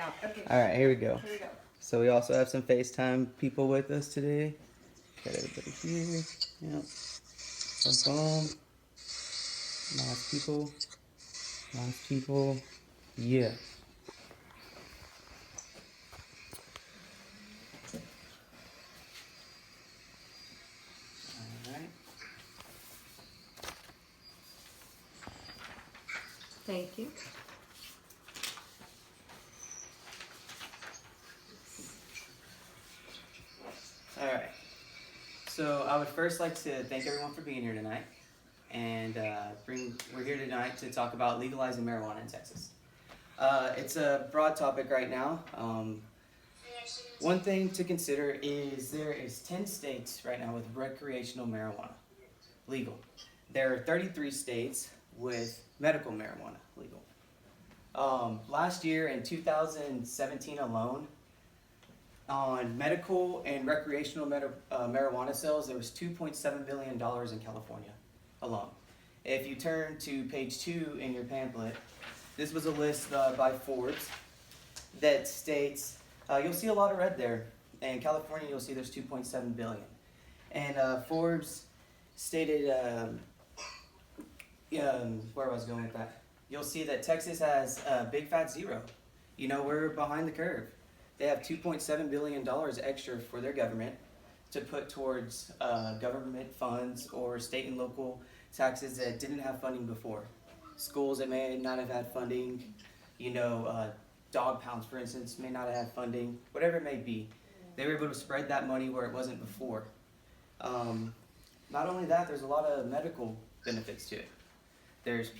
now. Okay. All right, here we go. Here we go. So we also have some FaceTime people with us today. Got everybody here. Yep. So boom. Nice people. Nice people. Yeah. All right. Thank you. All right. So I would first like to thank everyone for being here tonight, and we're here tonight to talk about legalizing marijuana in Texas. It's a broad topic right now. One thing to consider is there is 10 states right now with recreational marijuana legal. There are 33 states with medical marijuana legal. Last year in 2017 alone, on medical and recreational marijuana sales, there was $2.7 billion in California alone. If you turn to page 2 in your pamphlet, this was a list by Forbes that states, you'll see a lot of red there. In California, you'll see there's 2.7 billion. And Forbes stated, where was I going with that? You'll see that Texas has a big fat zero. You know, we're behind the curve. They have $2.7 billion extra for their government to put towards government funds or state and local taxes that didn't have funding before. Schools that may not have had funding, dog pounds, for instance, may not have had funding, whatever it may be. They were able to spread that money where it wasn't before. Not only that, there's a lot of medical benefits to it. There's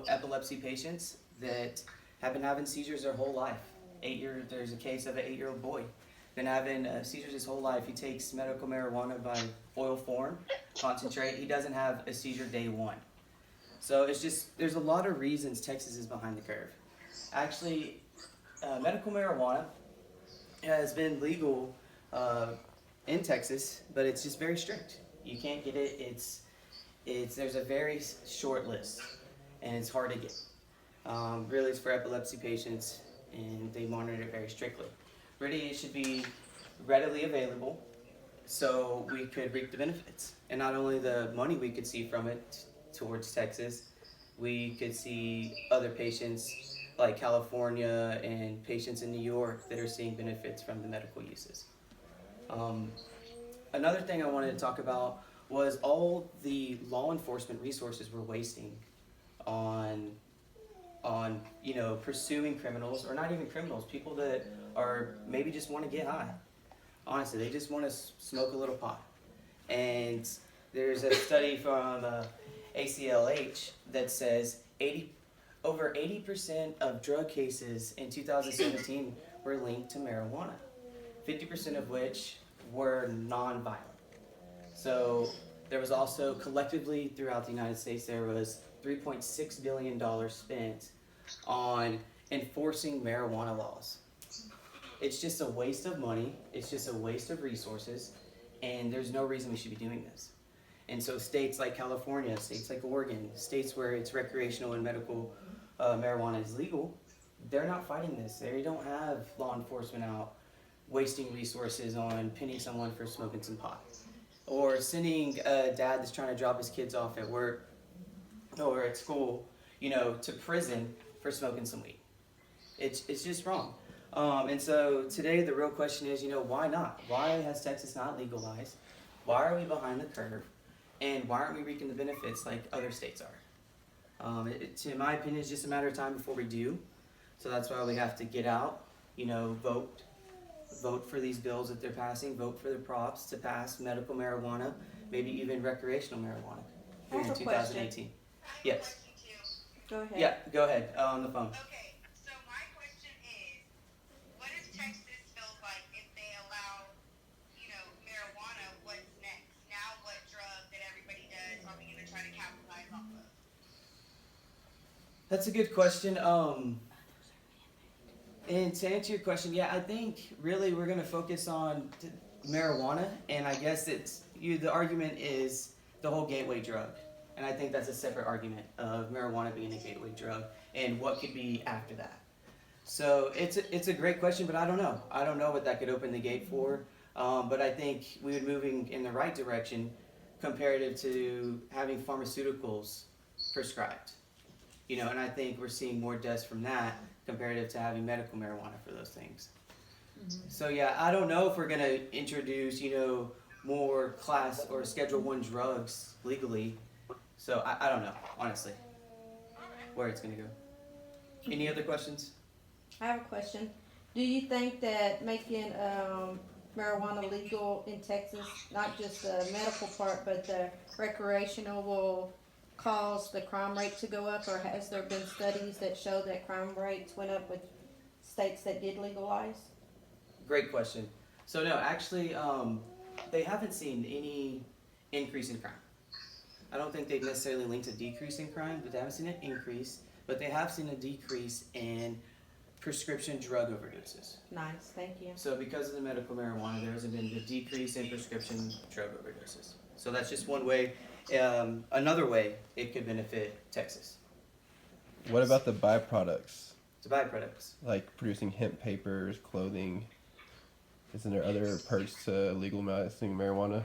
epilepsy patients that have been having seizures their whole life. There's a case of an 8-year-old boy been having seizures his whole life. He takes medical marijuana by oil form, concentrate. He doesn't have a seizure day one. So there's a lot of reasons Texas is behind the curve. Actually, medical marijuana has been legal in Texas, but it's just very strict. You can't get it. There's a very short list, and it's hard to get. Really, it's for epilepsy patients, and they monitor it very strictly. Really, it should be readily available, so we could reap the benefits, and not only the money we could see from it towards Texas, we could see other patients like California and patients in New York that are seeing benefits from the medical uses. Another thing I wanted to talk about was all the law enforcement resources we're wasting on pursuing criminals, or not even criminals, people that are maybe just want to get high. Honestly, they just want to smoke a little pot. And there's a study from ACLH that says over 80% of drug cases in 2017 were linked to marijuana, 50% of which were non-violent. So there was also collectively throughout the United States, there was $3.6 billion spent on enforcing marijuana laws. It's just a waste of money, it's just a waste of resources, and there's no reason we should be doing this. And so states like California, states like Oregon, states where it's recreational and medical marijuana is legal, they're not fighting this. They don't have law enforcement out wasting resources on pinning someone for smoking some pot, or sending a dad that's trying to drop his kids off at work or at school, to prison for smoking some weed. It's just wrong. And so today the real question is, why not? Why has Texas not legalized? Why are we behind the curve? And why aren't we reaping the benefits like other states are? In my opinion, it's just a matter of time before we do. So that's why we have to get out, vote for these bills that they're passing, vote for the props to pass medical marijuana, maybe even recreational marijuana here in 2018. Yes. Go ahead. Yeah, go ahead, on the phone. Okay, so my question is, what does Texas feel like if they allow, marijuana? What's next? Now what drug that everybody does are we going to try to capitalize off of? That's a good question. And to answer your question, yeah, I think really we're going to focus on marijuana, and I guess the argument is the whole gateway drug. And I think that's a separate argument of marijuana being a gateway drug and what could be after that. So it's a great question, but I don't know. I don't know what that could open the gate for. But I think we would moving in the right direction comparative to having pharmaceuticals prescribed. You know, and I think we're seeing more deaths from that comparative to having medical marijuana for those things. So yeah, I don't know if we're gonna introduce, you know, more class or Schedule 1 drugs legally. So I don't know, honestly, where it's gonna go. Any other questions? I have a question. Do you think that making marijuana legal in Texas, not just the medical part, but the recreational, will cause the crime rate to go up? Or has there been studies that show that crime rates went up with states that did legalize? Great question. So no, actually, they haven't seen any increase in crime. I don't think they've necessarily linked a decrease in crime, but they haven't seen an increase. But they have seen a decrease in prescription drug overdoses. Nice, thank you. So because of the medical marijuana, there hasn't been a decrease in prescription drug overdoses. So that's just one way. Another way it could benefit Texas. What about the byproducts? The byproducts. Like producing hemp papers, clothing. Isn't there other perks to legalizing marijuana?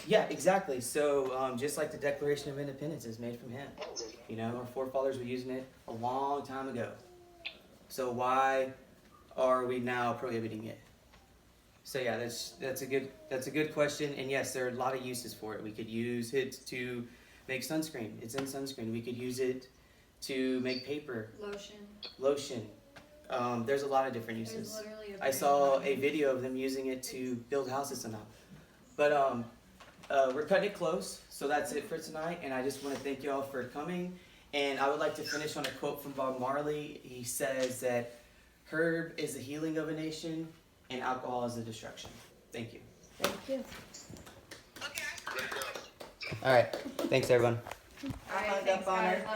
Yeah, exactly. So just like the Declaration of Independence is made from hemp. You know, our forefathers were using it a long time ago. So why are we now prohibiting it? So yeah, that's a good question. And yes, there are a lot of uses for it. We could use it to make sunscreen. It's in sunscreen. We could use it to make paper. Lotion. There's a lot of different uses. I saw a video of them using it to build houses somehow. But we're cutting it close, so that's it for tonight. And I just want to thank y'all for coming. And I would like to finish on a quote from Bob Marley. He says that herb is the healing of a nation, and alcohol is the destruction. Thank you. Thank you. All right. Thanks, everyone. I hung up on her.